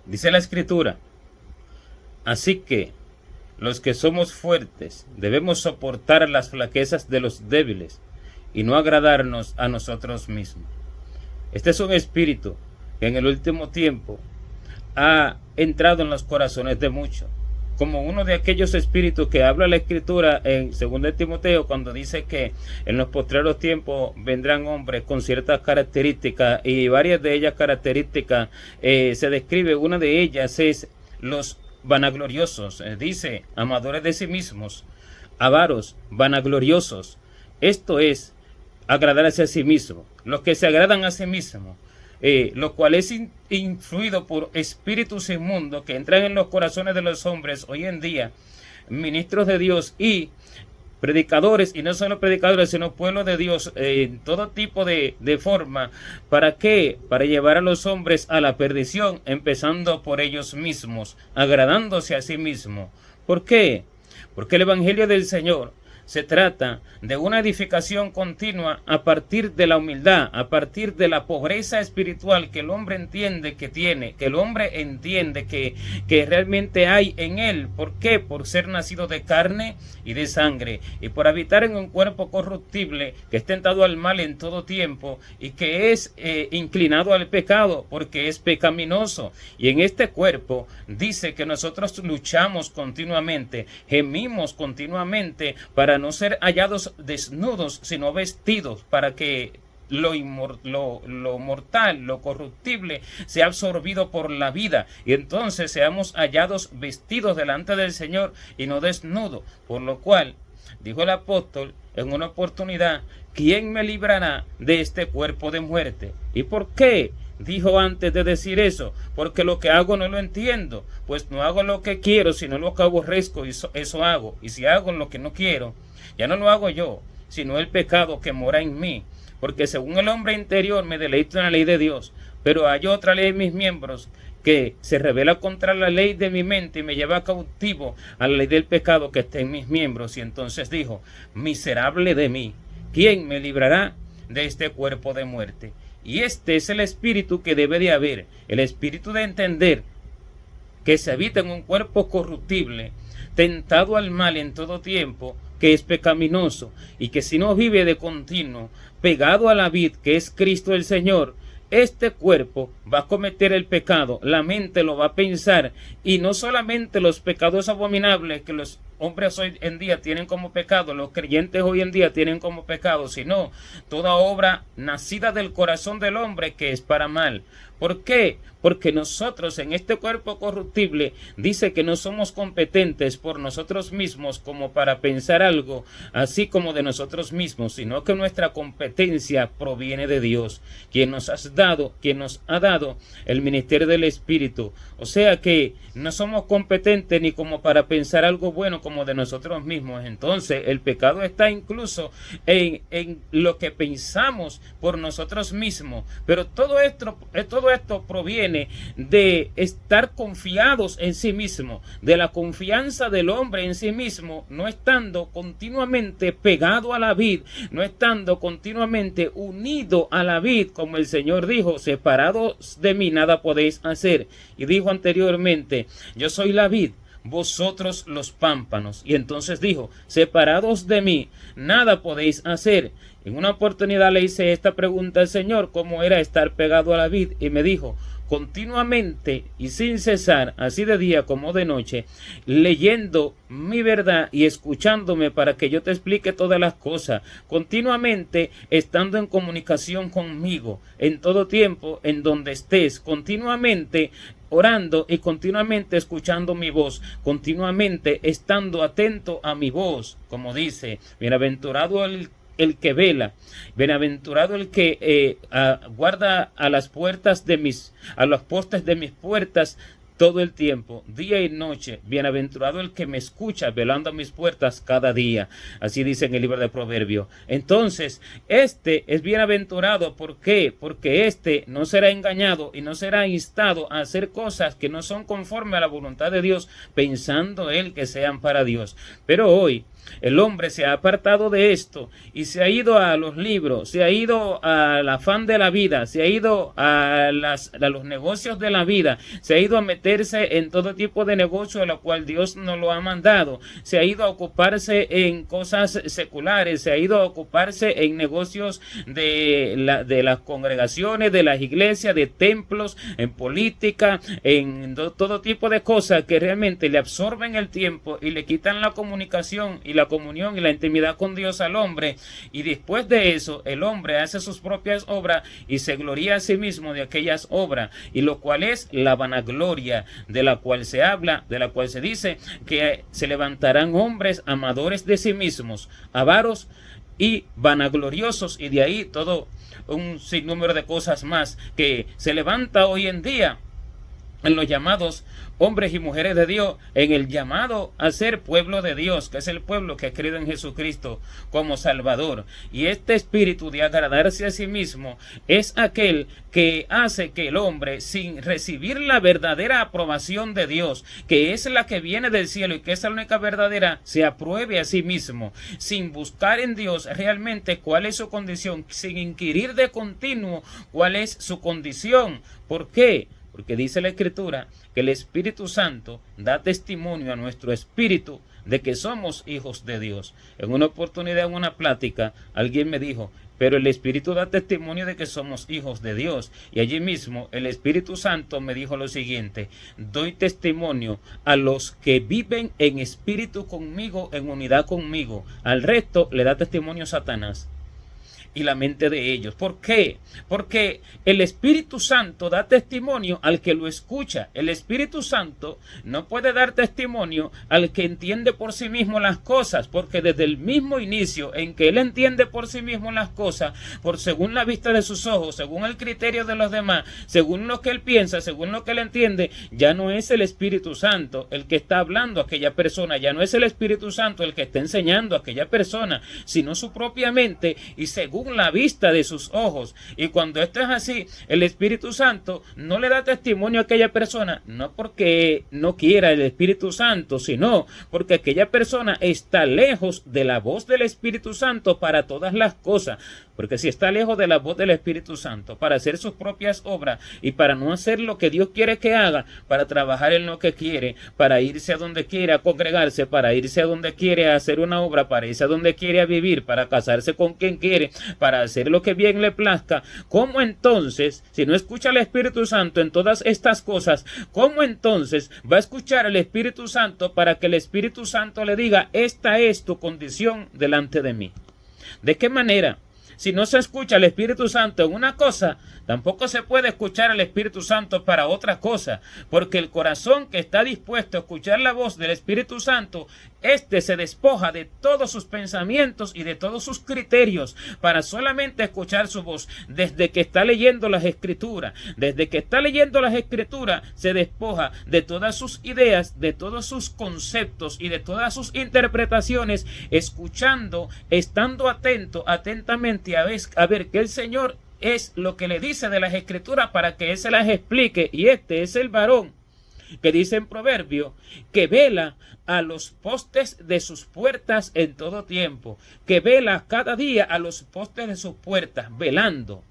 Dice la Escritura: así que los que somos fuertes debemos soportar las flaquezas de los débiles y no agradarnos a nosotros mismos. Este es un espíritu que en el último tiempo ha entrado en los corazones de muchos, como uno de aquellos espíritus que habla la Escritura en 2 Timoteo, cuando dice que en los postreros tiempos vendrán hombres con ciertas características, y varias de ellas características se describe. Una de ellas es los vanagloriosos, dice, amadores de sí mismos, avaros, vanagloriosos. Esto es agradarse a sí mismo, los que se agradan a sí mismos, lo cual es influido por espíritus inmundos que entran en los corazones de los hombres hoy en día, ministros de Dios y predicadores, y no solo predicadores, sino pueblo de Dios, en todo tipo de forma. ¿Para qué? Para llevar a los hombres a la perdición, empezando por ellos mismos, agradándose a sí mismos. ¿Por qué? Porque el Evangelio del Señor se trata de una edificación continua a partir de la humildad, a partir de la pobreza espiritual que el hombre entiende que tiene, que el hombre entiende que realmente hay en él. ¿Por qué? Por ser nacido de carne y de sangre, y por habitar en un cuerpo corruptible que es tentado al mal en todo tiempo, y que es inclinado al pecado porque es pecaminoso. Y en este cuerpo dice que nosotros luchamos continuamente, gemimos continuamente para no ser hallados desnudos, sino vestidos, para que lo mortal, lo corruptible, sea absorbido por la vida, y entonces seamos hallados vestidos delante del Señor y no desnudos. Por lo cual, dijo el apóstol en una oportunidad: ¿quién me librará de este cuerpo de muerte? ¿Y por qué dijo antes de decir eso? Porque lo que hago no lo entiendo, pues no hago lo que quiero, sino lo que aborrezco, y eso hago. Y si hago lo que no quiero, ya no lo hago yo, sino el pecado que mora en mí. Porque según el hombre interior me deleito en la ley de Dios, pero hay otra ley en mis miembros que se revela contra la ley de mi mente y me lleva cautivo a la ley del pecado que está en mis miembros. Y entonces dijo: miserable de mí, ¿quién me librará de este cuerpo de muerte? Y este es el espíritu que debe de haber, el espíritu de entender que se habita en un cuerpo corruptible, tentado al mal en todo tiempo, que es pecaminoso, y que si no vive de continuo pegado a la vid, que es Cristo el Señor, este cuerpo va a cometer el pecado, la mente lo va a pensar, y no solamente los pecados abominables que los hombres hoy en día tienen como pecado, los creyentes hoy en día tienen como pecado, sino toda obra nacida del corazón del hombre que es para mal. ¿Por qué? Porque nosotros en este cuerpo corruptible dice que no somos competentes por nosotros mismos como para pensar algo así como de nosotros mismos, sino que nuestra competencia proviene de Dios, quien nos ha dado el ministerio del Espíritu. O sea que no somos competentes ni como para pensar algo bueno como de nosotros mismos. Entonces el pecado está incluso en lo que pensamos por nosotros mismos. Pero todo esto proviene de estar confiados en sí mismo, de la confianza del hombre en sí mismo, no estando continuamente pegado a la vid, no estando continuamente unido a la vid, como el Señor dijo: separados de mí nada podéis hacer. Y dijo anteriormente: yo soy la vid, vosotros los pámpanos. Y entonces dijo: separados de mí nada podéis hacer. En una oportunidad le hice esta pregunta al Señor: ¿cómo era estar pegado a la vid? Y me dijo: continuamente y sin cesar, así de día como de noche, leyendo mi verdad y escuchándome para que yo te explique todas las cosas, continuamente estando en comunicación conmigo, en todo tiempo, en donde estés, continuamente orando y continuamente escuchando mi voz, continuamente estando atento a mi voz, como dice: bienaventurado el que vela, bienaventurado el que guarda a las puertas a los postes de mis puertas todo el tiempo, día y noche. Bienaventurado el que me escucha velando a mis puertas cada día. Así dice en el libro de Proverbios. Entonces, este es bienaventurado. ¿Por qué? Porque este no será engañado y no será instado a hacer cosas que no son conforme a la voluntad de Dios, pensando él que sean para Dios. Pero hoy El hombre se ha apartado de esto y se ha ido a los libros, se ha ido al afán de la vida, se ha ido a los negocios de la vida, se ha ido a meterse en todo tipo de negocio a lo cual Dios nos lo ha mandado, se ha ido a ocuparse en cosas seculares, se ha ido a ocuparse en negocios de las congregaciones, de las iglesias, de templos, en política, en todo tipo de cosas que realmente le absorben el tiempo y le quitan la comunicación y la comunión y la intimidad con Dios al hombre, y después de eso el hombre hace sus propias obras y se gloria a sí mismo de aquellas obras, y lo cual es la vanagloria de la cual se habla, de la cual se dice que se levantarán hombres amadores de sí mismos, avaros y vanagloriosos, y de ahí todo un sinnúmero de cosas más que se levanta hoy en día en los llamados hombres y mujeres de Dios, en el llamado a ser pueblo de Dios, que es el pueblo que ha creído en Jesucristo como Salvador. Y este espíritu de agradarse a sí mismo es aquel que hace que el hombre, sin recibir la verdadera aprobación de Dios, que es la que viene del cielo y que es la única verdadera, se apruebe a sí mismo, sin buscar en Dios realmente cuál es su condición, sin inquirir de continuo cuál es su condición. ¿Por qué? Porque dice la Escritura que el Espíritu Santo da testimonio a nuestro espíritu de que somos hijos de Dios. En una oportunidad, en una plática, alguien me dijo, pero el Espíritu da testimonio de que somos hijos de Dios. Y allí mismo el Espíritu Santo me dijo lo siguiente: doy testimonio a los que viven en espíritu conmigo, en unidad conmigo. Al resto le da testimonio Satanás y la mente de ellos. ¿Por qué? Porque el Espíritu Santo da testimonio al que lo escucha. El Espíritu Santo no puede dar testimonio al que entiende por sí mismo las cosas, porque desde el mismo inicio en que él entiende por sí mismo las cosas, por según la vista de sus ojos, según el criterio de los demás, según lo que él piensa, según lo que él entiende, ya no es el Espíritu Santo el que está hablando a aquella persona, ya no es el Espíritu Santo el que está enseñando a aquella persona, sino su propia mente y según la vista de sus ojos. Y cuando esto es así, el Espíritu Santo no le da testimonio a aquella persona, no porque no quiera el Espíritu Santo, sino porque aquella persona está lejos de la voz del Espíritu Santo para todas las cosas. Porque si está lejos de la voz del Espíritu Santo para hacer sus propias obras y para no hacer lo que Dios quiere que haga, para trabajar en lo que quiere, para irse a donde quiere a congregarse, para irse a donde quiere a hacer una obra, para irse a donde quiere a vivir, para casarse con quien quiere, para hacer lo que bien le plazca, ¿cómo entonces, si no escucha al Espíritu Santo en todas estas cosas, cómo entonces va a escuchar al Espíritu Santo para que el Espíritu Santo le diga, esta es tu condición delante de mí? ¿De qué manera? Si no se escucha al Espíritu Santo en una cosa, tampoco se puede escuchar al Espíritu Santo para otra cosa, porque el corazón que está dispuesto a escuchar la voz del Espíritu Santo, éste se despoja de todos sus pensamientos y de todos sus criterios para solamente escuchar su voz. Desde que está leyendo las Escrituras, se despoja de todas sus ideas, de todos sus conceptos y de todas sus interpretaciones, escuchando, estando atentamente a ver que el Señor es lo que le dice de las Escrituras para que Él se las explique. Y este es el varón que dice en Proverbio que vela a los postes de sus puertas en todo tiempo, que vela cada día a los postes de sus puertas, velando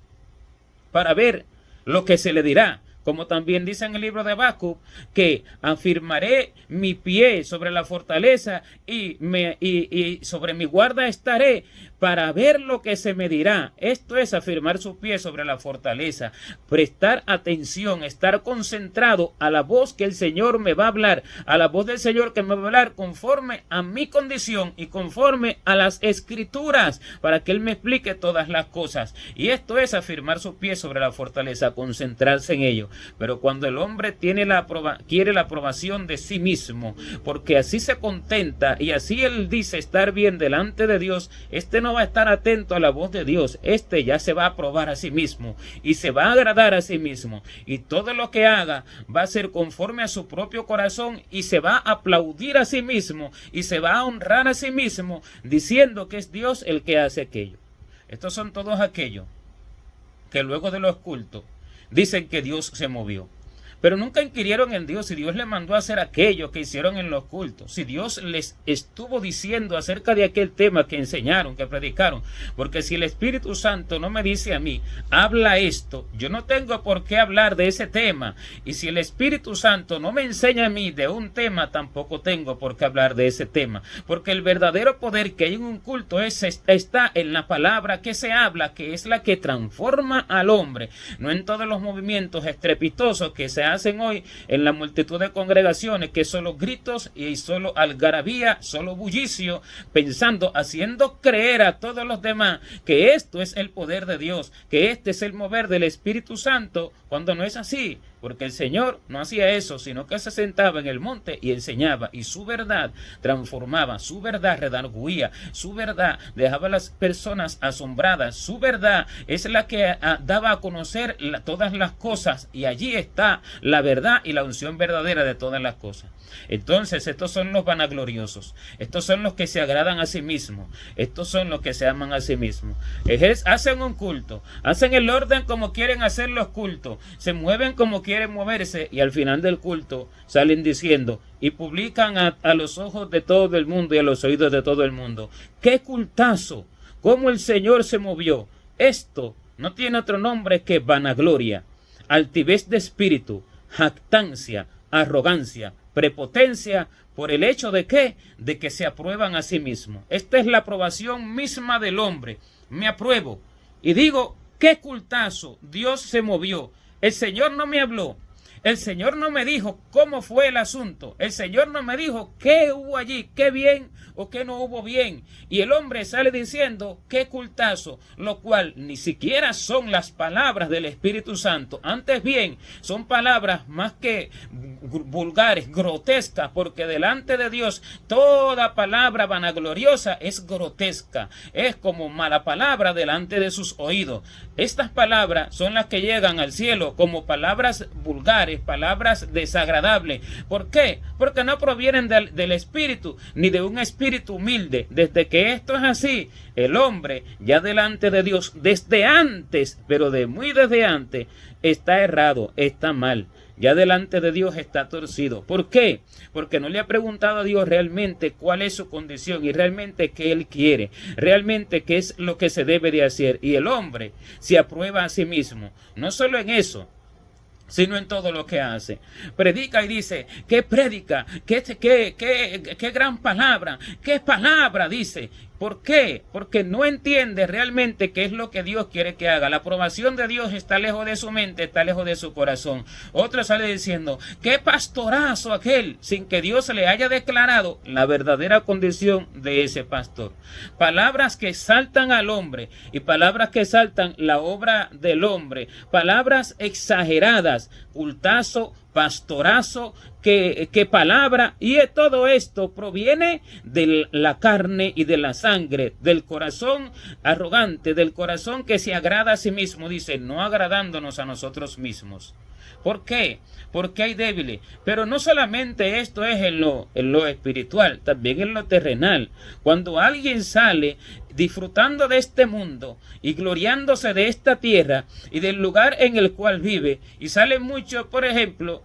para ver lo que se le dirá. Como también dice en el libro de Habacuc, que afirmaré mi pie sobre la fortaleza y sobre mi guarda estaré para ver lo que se me dirá. Esto es afirmar su pie sobre la fortaleza, prestar atención, estar concentrado a la voz que el Señor me va a hablar, a la voz del Señor que me va a hablar conforme a mi condición y conforme a las Escrituras, para que Él me explique todas las cosas. Y esto es afirmar su pie sobre la fortaleza, concentrarse en ello. Pero cuando el hombre quiere la aprobación de sí mismo, porque así se contenta y así él dice estar bien delante de Dios, este no va a estar atento a la voz de Dios, este ya se va a aprobar a sí mismo y se va a agradar a sí mismo, y todo lo que haga va a ser conforme a su propio corazón y se va a aplaudir a sí mismo y se va a honrar a sí mismo diciendo que es Dios el que hace aquello. Estos son todos aquellos que luego de los cultos dicen que Dios se movió. pero nunca inquirieron en Dios si Dios les mandó a hacer aquello que hicieron en los cultos, si Dios les estuvo diciendo acerca de aquel tema que enseñaron, que predicaron. Porque si el Espíritu Santo no me dice a mí, habla esto, yo no tengo por qué hablar de ese tema. Y si el Espíritu Santo no me enseña a mí de un tema, tampoco tengo por qué hablar de ese tema. Porque el verdadero poder que hay en un culto está en la palabra que se habla, que es la que transforma al hombre, no en todos los movimientos estrepitosos que se hacen hoy en la multitud de congregaciones, que solo gritos y solo algarabía, solo bullicio, pensando, haciendo creer a todos los demás que esto es el poder de Dios, que este es el mover del Espíritu Santo, cuando no es así. Porque el Señor no hacía eso, sino que se sentaba en el monte y enseñaba, y su verdad transformaba, su verdad redarguía, su verdad dejaba a las personas asombradas, su verdad es la que daba a conocer todas las cosas, y allí está la verdad y la unción verdadera de todas las cosas. Entonces estos son los vanagloriosos, estos son los que se agradan a sí mismos, estos son los que se aman a sí mismos. Hacen un culto, hacen el orden como quieren hacer los cultos, se mueven como quieren moverse, y al final del culto salen diciendo y publican a los ojos de todo el mundo y a los oídos de todo el mundo: ¡qué cultazo! ¿Cómo el Señor se movió? Esto no tiene otro nombre que vanagloria, altivez de espíritu, jactancia, arrogancia, prepotencia, por el hecho de que se aprueban a sí mismos. Esta es la aprobación misma del hombre. Me apruebo y digo: qué cultazo, Dios se movió. El Señor no me habló, el Señor no me dijo cómo fue el asunto, el Señor no me dijo qué hubo allí, qué bien o qué no hubo bien. Y el hombre sale diciendo: qué cultazo, lo cual ni siquiera son las palabras del Espíritu Santo, antes bien son palabras más que vulgares, grotescas, porque delante de Dios toda palabra vanagloriosa es grotesca, es como mala palabra delante de sus oídos. Estas palabras son las que llegan al cielo como palabras vulgares, palabras desagradables. ¿Por qué? Porque no provienen del Espíritu, ni de un espíritu humilde. Desde que esto es así, el hombre ya delante de Dios, desde antes, pero de muy desde antes, está errado, está mal. Ya delante de Dios está torcido. ¿Por qué? Porque no le ha preguntado a Dios realmente cuál es su condición y realmente qué Él quiere, realmente qué es lo que se debe de hacer. Y el hombre se aprueba a sí mismo, no solo en eso, sino en todo lo que hace. Predica y dice: ¿qué predica? ¿Qué gran palabra? ¿Qué palabra? Dice. ¿Por qué? Porque no entiende realmente qué es lo que Dios quiere que haga. La aprobación de Dios está lejos de su mente, está lejos de su corazón. Otro sale diciendo: qué pastorazo aquel, sin que Dios le haya declarado la verdadera condición de ese pastor. Palabras que saltan al hombre y palabras que saltan la obra del hombre. Palabras exageradas, cultazo, pastorazo, que palabra, y todo esto proviene de la carne y de la sangre, del corazón arrogante, del corazón que se agrada a sí mismo, dice, no agradándonos a nosotros mismos. ¿Por qué? Porque hay débiles. Pero no solamente esto es en lo espiritual, también en lo terrenal. Cuando alguien sale disfrutando de este mundo y gloriándose de esta tierra y del lugar en el cual vive, y sale mucho, por ejemplo,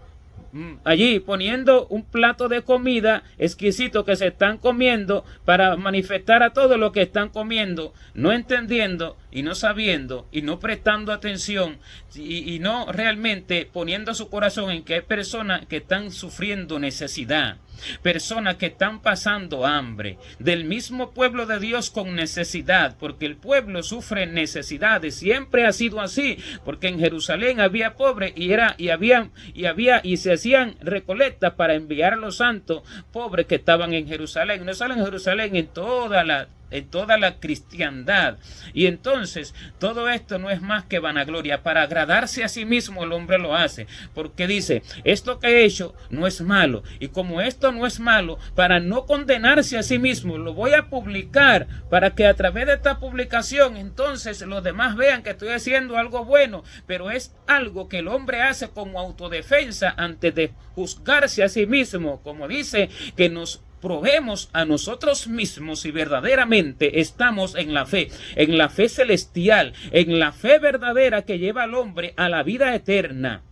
allí poniendo un plato de comida exquisito que se están comiendo para manifestar a todo lo que están comiendo, no entendiendo y no sabiendo y no prestando atención y no realmente poniendo su corazón en que hay personas que están sufriendo necesidad, personas que están pasando hambre, del mismo pueblo de Dios con necesidad, porque el pueblo sufre necesidades, siempre ha sido así, porque en Jerusalén había pobres y se hacían recolectas para enviar a los santos pobres que estaban en Jerusalén, no solo en Jerusalén, en toda la cristiandad. Y entonces todo esto no es más que vanagloria. Para agradarse a sí mismo el hombre lo hace, porque dice: esto que he hecho no es malo, y como esto no es malo, para no condenarse a sí mismo, lo voy a publicar, para que a través de esta publicación entonces los demás vean que estoy haciendo algo bueno. Pero es algo que el hombre hace como autodefensa antes de juzgarse a sí mismo, como dice, que nos probemos a nosotros mismos si verdaderamente estamos en la fe celestial, en la fe verdadera que lleva al hombre a la vida eterna.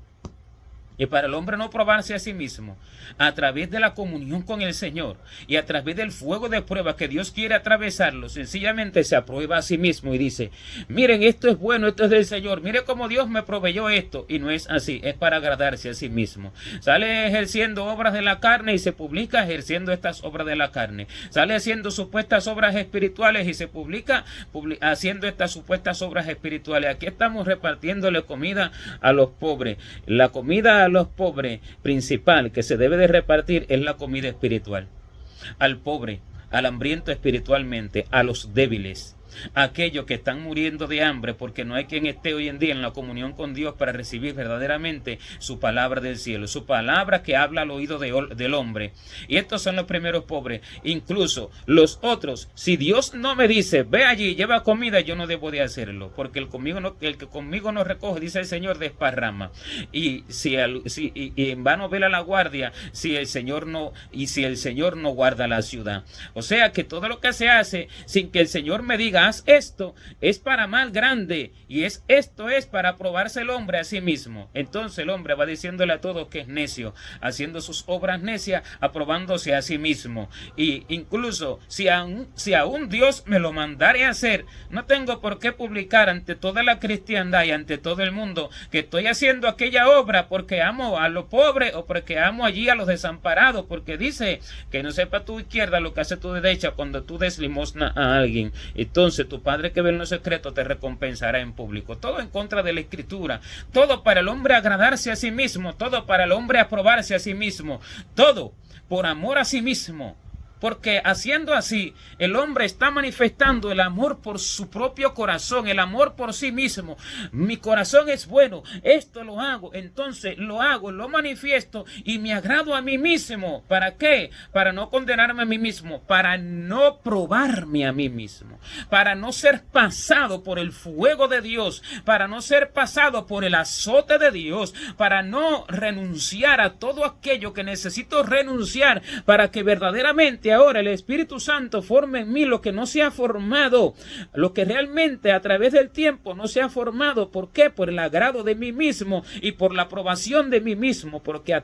Y para el hombre no probarse a sí mismo, a través de la comunión con el Señor y a través del fuego de prueba que Dios quiere atravesarlo, sencillamente se aprueba a sí mismo y dice, miren, esto es bueno, esto es del Señor, mire cómo Dios me proveyó esto. Y no es así, es para agradarse a sí mismo. Sale ejerciendo obras de la carne y se publica ejerciendo estas obras de la carne. Sale haciendo supuestas obras espirituales y se publica haciendo estas supuestas obras espirituales. Aquí estamos repartiéndole comida a los pobres. La comida a los pobres principal que se debe de repartir es la comida espiritual. Al pobre, al hambriento espiritualmente, a los débiles, a aquellos que están muriendo de hambre porque no hay quien esté hoy en día en la comunión con Dios para recibir verdaderamente su palabra del cielo, su palabra que habla al oído del hombre. Y estos son los primeros pobres. Incluso los otros, si Dios no me dice, ve allí, lleva comida, yo no debo de hacerlo, porque el que conmigo no recoge, dice el Señor, desparrama. Y en vano vela la guardia si el Señor no guarda la ciudad. O sea que todo lo que se hace sin que el Señor me diga, haz esto, es para mal grande, y esto es para probarse el hombre a sí mismo. Entonces el hombre va diciéndole a todos que es necio, haciendo sus obras necias, aprobándose a sí mismo. Y incluso si aún Dios me lo mandare a hacer, no tengo por qué publicar ante toda la cristiandad y ante todo el mundo que estoy haciendo aquella obra porque amo a los pobres o porque amo allí a los desamparados, porque dice que no sepa tu izquierda lo que hace tu derecha cuando tú des limosna a alguien. Entonces tu Padre que ve en lo secreto te recompensará en público. Todo en contra de la Escritura, todo para el hombre agradarse a sí mismo, todo para el hombre aprobarse a sí mismo, todo por amor a sí mismo. Porque haciendo así, el hombre está manifestando el amor por su propio corazón, el amor por sí mismo. Mi corazón es bueno, esto lo hago, entonces lo hago, lo manifiesto y me agrado a mí mismo. ¿Para qué? Para no condenarme a mí mismo, para no probarme a mí mismo, para no ser pasado por el fuego de Dios, para no ser pasado por el azote de Dios, para no renunciar a todo aquello que necesito renunciar para que verdaderamente ahora el Espíritu Santo forme en mí lo que no se ha formado, lo que realmente a través del tiempo no se ha formado. ¿Por qué? Por el agrado de mí mismo y por la aprobación de mí mismo, porque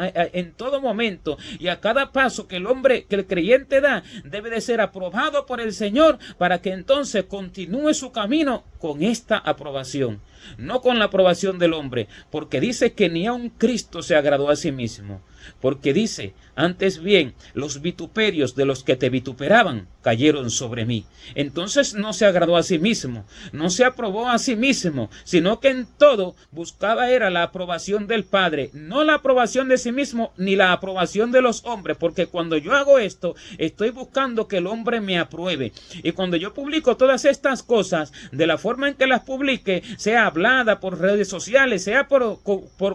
en todo momento y a cada paso que el creyente da, debe de ser aprobado por el Señor para que entonces continúe su camino con esta aprobación, no con la aprobación del hombre, porque dice que ni aun Cristo se agradó a sí mismo, porque dice, antes bien, los vituperios de los que te vituperaban cayeron sobre mí. Entonces no se agradó a sí mismo, no se aprobó a sí mismo, sino que en todo buscaba era la aprobación del Padre, no la aprobación de sí mismo, ni la aprobación de los hombres, porque cuando yo hago esto, estoy buscando que el hombre me apruebe. Y cuando yo publico todas estas cosas, de la forma en que las publique, sea hablada por redes sociales, sea por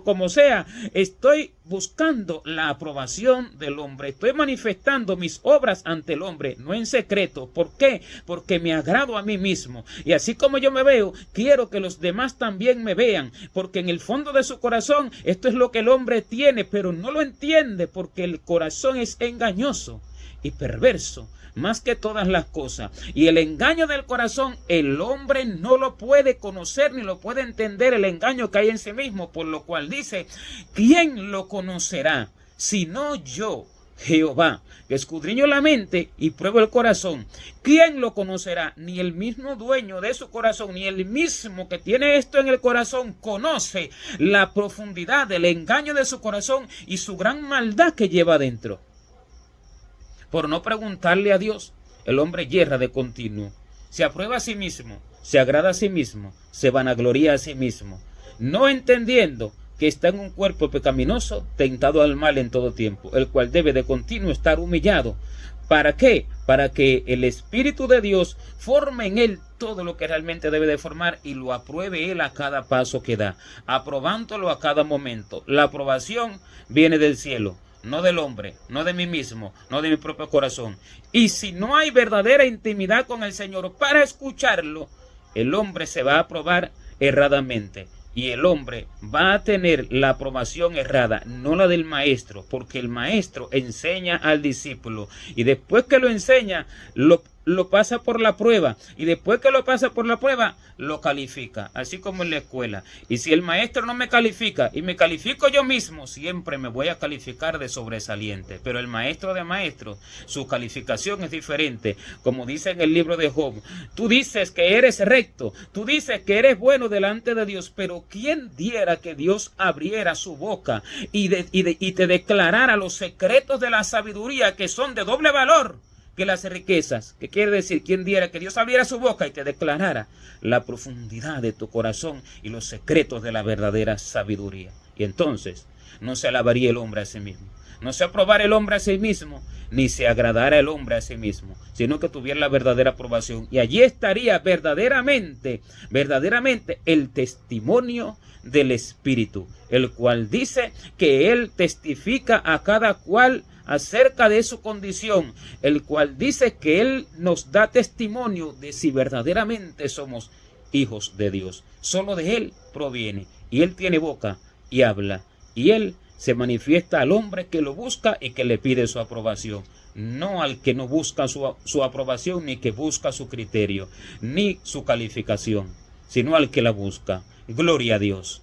como sea, estoy buscando la aprobación del hombre. Estoy manifestando mis obras ante el hombre, no en secreto. ¿Por qué? Porque me agrado a mí mismo. Y así como yo me veo, quiero que los demás también me vean. Porque en el fondo de su corazón, esto es lo que el hombre tiene, pero no lo entiende porque el corazón es engañoso y perverso más que todas las cosas. Y el engaño del corazón, el hombre no lo puede conocer ni lo puede entender, el engaño que hay en sí mismo, por lo cual dice, ¿quién lo conocerá sino yo, Jehová, que escudriño la mente y pruebo el corazón? ¿Quién lo conocerá? Ni el mismo dueño de su corazón, ni el mismo que tiene esto en el corazón conoce la profundidad del engaño de su corazón y su gran maldad que lleva adentro. Por no preguntarle a Dios, el hombre yerra de continuo. Se aprueba a sí mismo, se agrada a sí mismo, se vanagloria a sí mismo, no entendiendo que está en un cuerpo pecaminoso, tentado al mal en todo tiempo, el cual debe de continuo estar humillado. ¿Para qué? Para que el Espíritu de Dios forme en él todo lo que realmente debe de formar y lo apruebe él a cada paso que da, aprobándolo a cada momento. La aprobación viene del cielo, no del hombre, no de mí mismo, no de mi propio corazón. Y si no hay verdadera intimidad con el Señor para escucharlo, el hombre se va a aprobar erradamente. Y el hombre va a tener la aprobación errada, no la del maestro, porque el maestro enseña al discípulo. Y después que lo enseña, lo pasa por la prueba y después que lo pasa por la prueba lo califica, así como en la escuela. Y si el maestro no me califica y me califico yo mismo, siempre me voy a calificar de sobresaliente. Pero el maestro de maestros, su calificación es diferente. Como dice en el libro de Job, tú dices que eres recto, tú dices que eres bueno delante de Dios, pero ¿quién diera que Dios abriera su boca y te declarara los secretos de la sabiduría, que son de doble valor que las riquezas? ¿Qué quiere decir? ¿Quién diera que Dios abriera su boca y te declarara la profundidad de tu corazón y los secretos de la verdadera sabiduría? Y entonces no se alabaría el hombre a sí mismo, no se aprobara el hombre a sí mismo, ni se agradara el hombre a sí mismo, sino que tuviera la verdadera aprobación. Y allí estaría verdaderamente el testimonio del Espíritu, el cual dice que Él testifica a cada cual acerca de su condición, el cual dice que Él nos da testimonio de si verdaderamente somos hijos de Dios. Solo de Él proviene, y Él tiene boca y habla, y Él se manifiesta al hombre que lo busca y que le pide su aprobación, no al que no busca su aprobación, ni que busca su criterio, ni su calificación, sino al que la busca. Gloria a Dios.